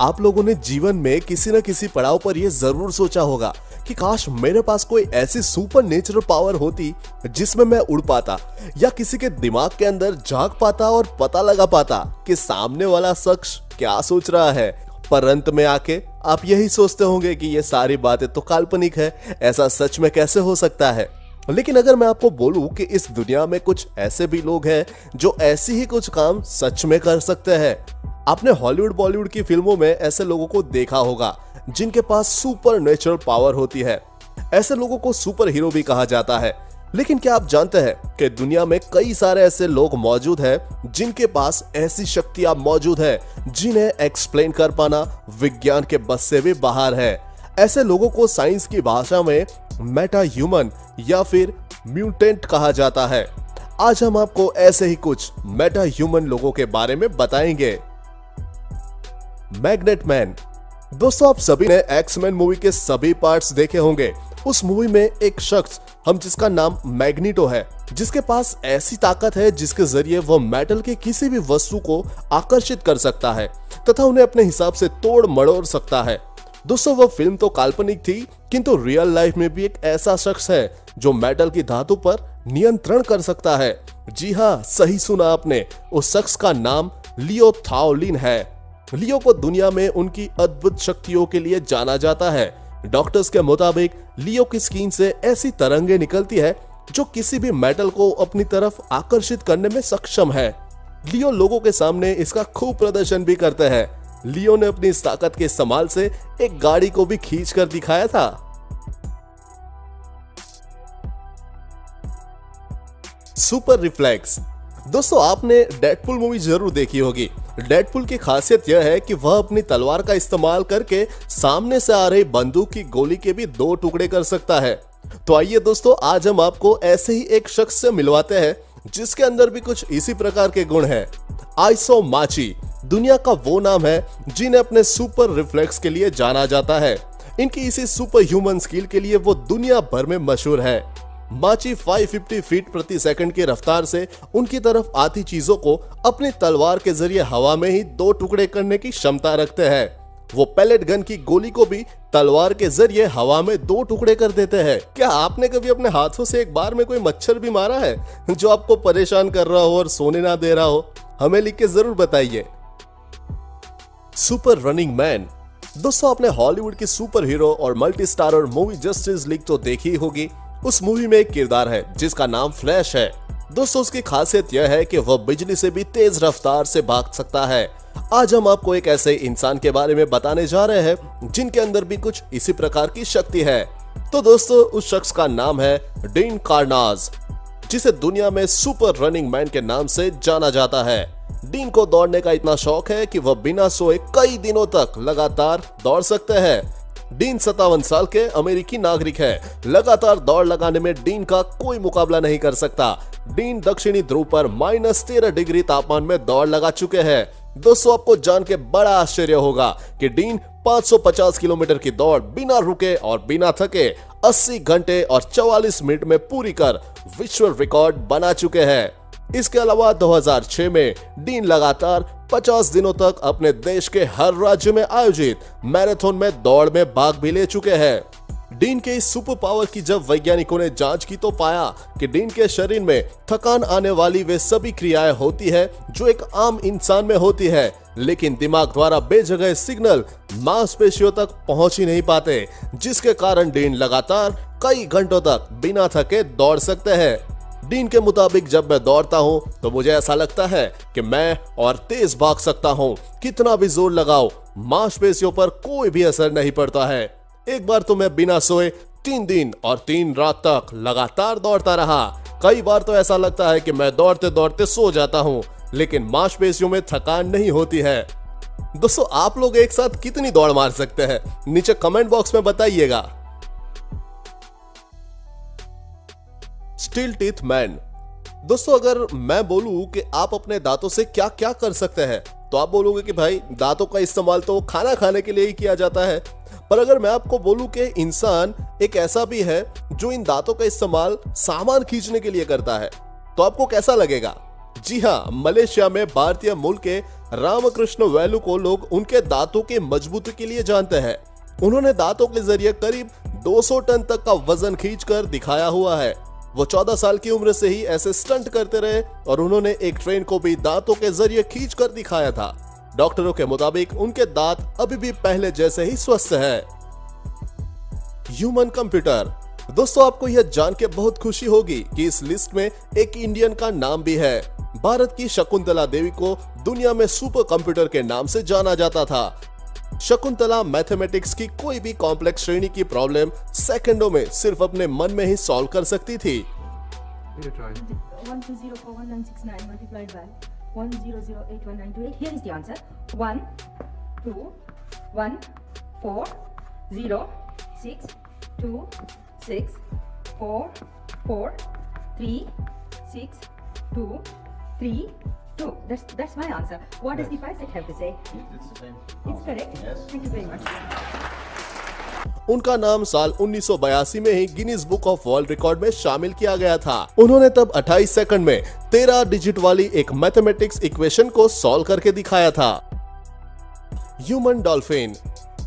आप लोगों ने जीवन में किसी न किसी पड़ाव पर यह जरूर सोचा होगा कि काश मेरे पास कोई ऐसी सुपर नेचुरल पावर होती जिसमें मैं उड़ पाता या किसी के दिमाग के अंदर झांक पाता और पता लगा पाता कि सामने वाला शख्स क्या सोच रहा है। पर अंत में आके आप यही सोचते होंगे कि ये सारी बातें तो काल्पनिक है, ऐसा सच में कैसे हो सकता है। लेकिन अगर मैं आपको बोलूं कि इस दुनिया में कुछ ऐसे भी लोग हैं जो ऐसी ही कुछ काम सच में कर सकते हैं। आपने हॉलीवुड बॉलीवुड की फिल्मों में ऐसे लोगों को देखा होगा जिनके पास सुपर नेचुरल पावर होती है। ऐसे लोगों को सुपर हीरो भी कहा जाता है। लेकिन क्या आप जानते हैं कि दुनिया में कई सारे ऐसे लोग मौजूद हैं जिनके पास ऐसी शक्तियां मौजूद है जिन्हें एक्सप्लेन कर पाना विज्ञान के बस से भी बाहर है। ऐसे लोगों को साइंस की भाषा में मेटा ह्यूमन या फिर म्यूटेंट कहा जाता है। आज हम आपको ऐसे ही कुछ मेटा ह्यूमन लोगों के बारे में बताएंगे। Magnet man. दोस्तों, आप सभी ने एक्स-मैन मूवी के सभी पार्ट्स देखे होंगे। उस मूवी में एक शख्स जिसका नाम मैग्नीटो है, जिसके पास ऐसी ताकत है जिसके जरिए वह मेटल के किसी भी वस्तु को आकर्षित कर सकता है तथा उन्हें अपने हिसाब से तोड़ मड़ोड़ सकता है। दोस्तों, वह फिल्म तो काल्पनिक थी, किंतु रियल लाइफ में भी एक ऐसा शख्स है जो मेटल की धातु पर नियंत्रण कर सकता है। जी हाँ, सही सुना आपने, उस शख्स का नाम लियो थाओलिन है। लियो को दुनिया में उनकी अद्भुत शक्तियों के लिए जाना जाता है। डॉक्टर्स के मुताबिक लियो की स्किन से ऐसी तरंगे निकलती है जो किसी भी मेटल को अपनी तरफ आकर्षित करने में सक्षम है। लियो लोगों के सामने इसका खूब प्रदर्शन भी करते हैं। लियो ने अपनी इस ताकत के इस्तेमाल से एक गाड़ी को भी खींच कर दिखाया था। Super reflex. दोस्तों, आपने डेडपुल मूवी जरूर देखी होगी। डेडपुल की खासियत यह है कि वह अपनी तलवार का इस्तेमाल करके सामने से आ रही बंदूक की गोली के भी 2 टुकड़े कर सकता है। तो आइए दोस्तों, आज हम आपको ऐसे ही एक शख्स से मिलवाते हैं जिसके अंदर भी कुछ इसी प्रकार के गुण हैं। आइसो माची दुनिया का वो नाम है जिन्हें अपने सुपर रिफ्लेक्स के लिए जाना जाता है। इनकी इसी सुपर ह्यूमन स्किल के लिए वो दुनिया भर में मशहूर है। माची 550 फीट प्रति सेकंड की रफ्तार से उनकी तरफ आती चीजों को अपनी तलवार के जरिए हवा में ही 2 टुकड़े करने की क्षमता रखते हैं। वो पैलेट गन की गोली को भी तलवार के जरिए हवा में 2 टुकड़े कर देते हैं। क्या आपने कभी अपने हाथों से एक बार में कोई मच्छर भी मारा है जो आपको परेशान कर रहा हो और सोने ना दे रहा हो? हमें लिख के जरूर बताइए। Super running man. दोस्तों, आपने हॉलीवुड की सुपर हीरो और multi starrer movie justice league तो देखी होगी। उस मूवी में एक किरदार है जिसका नाम फ्लैश है। दोस्तों, उसकी खासियत यह है कि वह बिजली से भी तेज रफ्तार से भाग सकता है। आज हम आपको एक ऐसे इंसान के बारे में बताने जा रहे हैं जिनके अंदर भी कुछ इसी प्रकार की शक्ति है। तो दोस्तों, उस शख्स का नाम है डीन कार्नाज, जिसे दुनिया में सुपर रनिंग मैन के नाम से जाना जाता है। डीन को दौड़ने का इतना शौक है कि वह बिना सोए कई दिनों तक लगातार दौड़ सकते हैं। डीन 57 साल के अमेरिकी नागरिक है। लगातार दौड़ लगाने में डीन का कोई मुकाबला नहीं कर सकता। डीन दक्षिणी ध्रुव पर -13 डिग्री तापमान में दौड़ लगा चुके हैं। दोस्तों, आपको जान के बड़ा आश्चर्य होगा कि डीन 550 किलोमीटर की दौड़ बिना रुके और बिना थके 80 घंटे और 44 मिनट में पूरी कर विश्व रिकॉर्ड बना चुके हैं। इसके अलावा 2006 में डीन लगातार 50 दिनों तक अपने देश के हर राज्य में आयोजित मैराथन में दौड़ में भाग भी ले चुके हैं। डीन के इस सुपर पावर की जब वैज्ञानिकों ने जांच की तो पाया कि डीन के शरीर में थकान आने वाली वे सभी क्रियाएं होती है जो एक आम इंसान में होती है, लेकिन दिमाग द्वारा बेजगह सिग्नल मांसपेशियों तक पहुंच ही नहीं पाते, जिसके कारण डीन लगातार कई घंटों तक बिना थके दौड़ सकते हैं। डीन के मुताबिक जब मैं दौड़ता हूं तो मुझे ऐसा लगता है कि मैं और तेज भाग सकता हूं। कितना भी जोर लगाओ, मांसपेशियों पर कोई भी असर नहीं पड़ता है। एक बार तो मैं बिना सोए 3 दिन और 3 रात तक लगातार दौड़ता रहा। कई बार तो ऐसा लगता है कि मैं दौड़ते दौड़ते सो जाता हूं, लेकिन मांसपेशियों में थकान नहीं होती है। दोस्तों, आप लोग एक साथ कितनी दौड़ मार सकते हैं? नीचे कमेंट बॉक्स में बताइएगा। Steel teeth man. दोस्तों, अगर मैं बोलूं कि आप अपने दांतों से क्या क्या कर सकते हैं तो आप बोलोगे कि भाई दांतों का इस्तेमाल तो खाना खाने के लिए ही किया जाता है। पर अगर मैं आपको बोलूं कि इंसान एक ऐसा भी है जो इन दांतों का इस्तेमाल सामान खींचने के लिए करता है, तो आपको कैसा लगेगा? जी हाँ, मलेशिया में भारतीय मूल के रामकृष्ण वैलू को लोग उनके दांतों की मजबूती के लिए जानते हैं। उन्होंने दांतों के जरिए करीब 200 टन तक का वजन खींचकर दिखाया हुआ है। वो 14 साल की उम्र से ही ऐसे स्टंट करते रहे और उन्होंने एक ट्रेन को भी दांतों के जरिए खींचकर दिखाया था। डॉक्टरों के मुताबिक उनके दांत अभी भी पहले जैसे ही स्वस्थ है। Human computer. दोस्तों, आपको यह जान के बहुत खुशी होगी कि इस लिस्ट में एक इंडियन का नाम भी है। भारत की शकुंतला देवी को दुनिया में सुपर कंप्यूटर के नाम से जाना जाता था। शकुंतला मैथमेटिक्स की कोई भी कॉम्प्लेक्स श्रेणी की प्रॉब्लम सेकंडों में सिर्फ अपने मन में ही सॉल्व कर सकती थी। 1204169 multiplied by 1008192. Here is the answer. 1 2 1 4 0 6 2 6 4 4 3 6 2 3 2. That's my answer. What does the Pisces have to say? It's the same. It's correct. Yes. Thank you very much. उनका नाम साल 1982 में ही Guinness book of world record में शामिल किया गया था। उन्होंने तब 28 सेकंड में 13 डिजिट वाली एक मैथमेटिक्स इक्वेशन को सॉल्व करके दिखाया था। Human dolphin.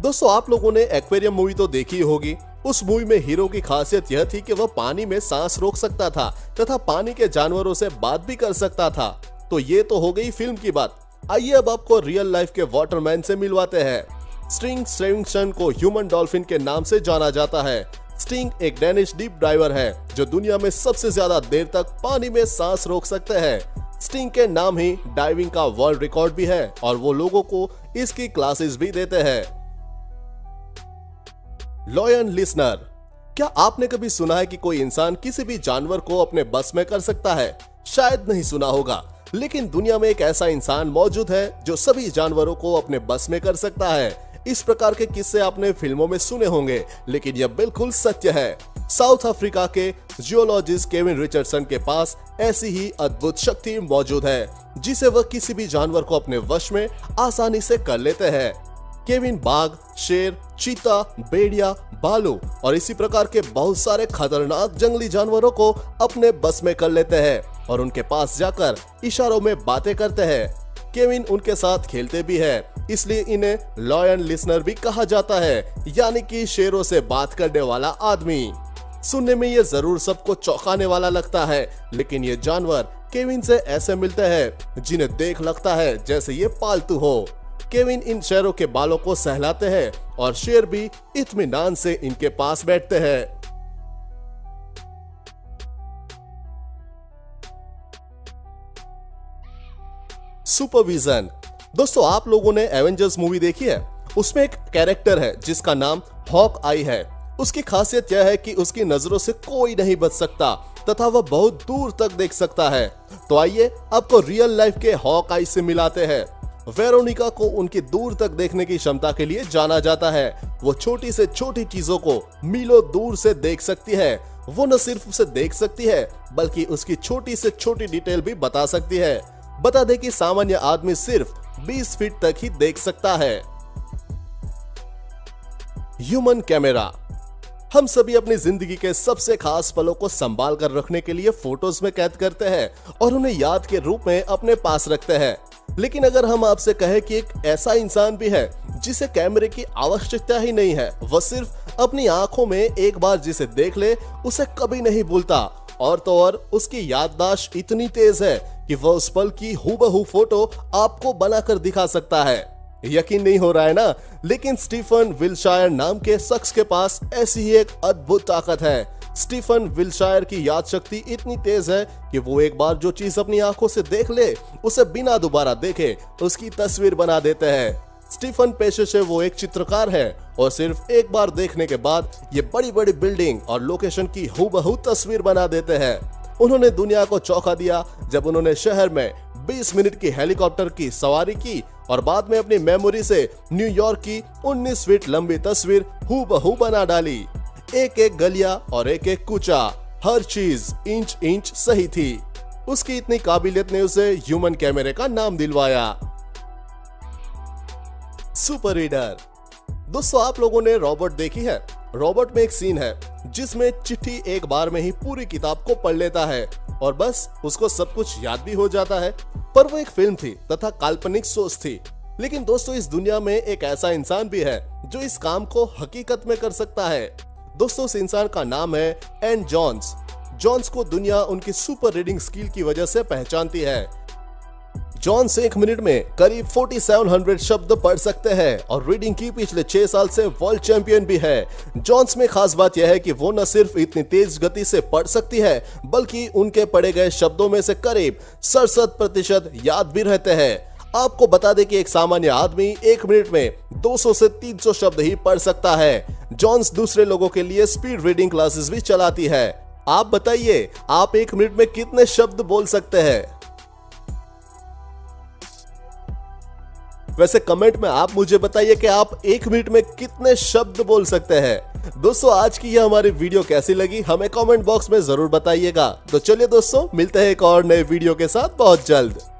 दोस्तों, आप लोगों ने एक्वेरियम मूवी तो देखी होगी। उस मूवी में हीरो की खासियत यह थी कि वह पानी में सांस रोक सकता था तथा पानी के जानवरों से बात भी कर सकता था। तो ये तो हो गई फिल्म की बात। आइए अब आपको रियल लाइफ के वाटरमैन से मिलवाते हैं। स्टिंग स्टेविंगसन को ह्यूमन डॉल्फिन के नाम से जाना जाता है। स्टिंग एक डेनिश डीप डाइवर है जो दुनिया में सबसे ज्यादा देर तक पानी में सांस रोक सकते हैं। स्टिंग के नाम ही डाइविंग का वर्ल्ड रिकॉर्ड भी है और वो लोगों को इसकी क्लासेस भी देते हैं। Lion listener. क्या आपने कभी सुना है कि कोई इंसान किसी भी जानवर को अपने बस में कर सकता है? शायद नहीं सुना होगा, लेकिन दुनिया में एक ऐसा इंसान मौजूद है जो सभी जानवरों को अपने बस में कर सकता है। इस प्रकार के किस्से आपने फिल्मों में सुने होंगे, लेकिन यह बिल्कुल सत्य है। साउथ अफ्रीका के जियोलॉजिस्ट केविन रिचर्डसन के पास ऐसी ही अद्भुत शक्ति मौजूद है जिसे वह किसी भी जानवर को अपने वश में आसानी से कर लेते हैं। केविन बाघ, शेर, चीता, भेड़िया, भालू और इसी प्रकार के बहुत सारे खतरनाक जंगली जानवरों को अपने बस में कर लेते हैं और उनके पास जाकर इशारों में बातें करते हैं। केविन उनके साथ खेलते भी है, इसलिए इन्हें लॉयन लिसनर भी कहा जाता है, यानी कि शेरों से बात करने वाला आदमी। सुनने में ये जरूर सबको चौंकाने वाला लगता है, लेकिन ये जानवर केविन से ऐसे मिलते हैं जिन्हें देख लगता है जैसे ये पालतू हो। केविन इन शेरों के बालों को सहलाते हैं और शेर भी इत्मीनान से इनके पास बैठते हैं। सुपरविजन। दोस्तों, आप लोगों ने एवेंजर्स मूवी देखी है? उसमें एक कैरेक्टर है जिसका नाम हॉक आई है। उसकी खासियत यह है कि उसकी नजरों से कोई नहीं बच सकता तथा वह बहुत दूर तक देख सकता है। तो आइए आपको रियल लाइफ के हॉक आई से मिलाते हैं। वेरोनिका को उनकी दूर तक देखने की क्षमता के लिए जाना जाता है। वो छोटी से छोटी चीजों को मीलों दूर से देख सकती है। वो न सिर्फ उसे देख सकती है बल्कि उसकी छोटी से छोटी डिटेल भी बता सकती है। बता दे कि सामान्य आदमी सिर्फ 20 फीट तक ही देख सकता है। Human camera. हम सभी अपनी जिंदगी के सबसे खास पलों को संभाल कर रखने के लिए फोटोज में कैद करते हैं और उन्हें याद के रूप में अपने पास रखते हैं। लेकिन अगर हम आपसे कहें कि एक ऐसा इंसान भी है जिसे कैमरे की आवश्यकता ही नहीं है, वह सिर्फ अपनी आंखों में एक बार जिसे देख ले उसे कभी नहीं भूलता, और तो और उसकी याददाश्त इतनी तेज है कि वह उस पल की हूबहू फोटो आपको बनाकर दिखा सकता है। यकीन नहीं हो रहा है ना? लेकिन स्टीफन विल्शायर नाम के शख्स के पास ऐसी ही एक अद्भुत ताकत है। स्टीफन विल्शायर की याद शक्ति इतनी तेज है कि वो एक बार जो चीज अपनी आंखों से देख ले उसे बिना दोबारा देखे उसकी तस्वीर बना देते हैं। स्टीफन पेशे से वो एक चित्रकार है और सिर्फ एक बार देखने के बाद ये बड़ी बड़ी बिल्डिंग और लोकेशन की हूबहू तस्वीर बना देते हैं। उन्होंने दुनिया को चौंका दिया जब उन्होंने शहर में 20 मिनट की हेलीकॉप्टर की सवारी की और बाद में अपनी मेमोरी से न्यूयॉर्क की 19 फीट लंबी तस्वीर हूबहू बना डाली। एक एक गलियां और एक एक कूचा, हर चीज इंच इंच सही थी। उसकी इतनी काबिलियत ने उसे ह्यूमन कैमरे का नाम दिलवाया। Super reader. दोस्तों, आप लोगों ने रॉबर्ट देखी है? रॉबर्ट में एक सीन है जिसमें चिट्ठी एक बार में ही पूरी किताब को पढ़ लेता है और बस उसको सब कुछ याद भी हो जाता है। पर वो एक फिल्म थी तथा काल्पनिक सोच थी। लेकिन दोस्तों इस दुनिया में एक ऐसा इंसान भी है जो इस काम को हकीकत में कर सकता है। दोस्तों उस इंसान का नाम है एन जॉन्स। जॉन्स को दुनिया उनकी सुपर रीडिंग स्किल की वजह से पहचानती है। जॉन्स एक मिनट में करीब 4700 शब्द पढ़ सकते हैं और रीडिंग की पिछले 6 साल से वर्ल्ड चैंपियन भी है। जॉन्स में खास बात यह है कि वो न सिर्फ इतनी तेज गति से पढ़ सकती है बल्कि उनके पढ़े गए शब्दों में से करीब 67% याद भी रहते हैं। आपको बता दें कि एक सामान्य आदमी एक मिनट में 200 से 300 शब्द ही पढ़ सकता है। जॉन्स दूसरे लोगों के लिए स्पीड रीडिंग क्लासेस भी चलाती है। आप बताइए आप एक मिनट में कितने शब्द बोल सकते हैं? वैसे कमेंट में आप मुझे बताइए कि आप एक मिनट में कितने शब्द बोल सकते हैं। दोस्तों आज की यह हमारी वीडियो कैसी लगी हमें कमेंट बॉक्स में जरूर बताइएगा। तो चलिए दोस्तों मिलते हैं एक और नए वीडियो के साथ बहुत जल्द।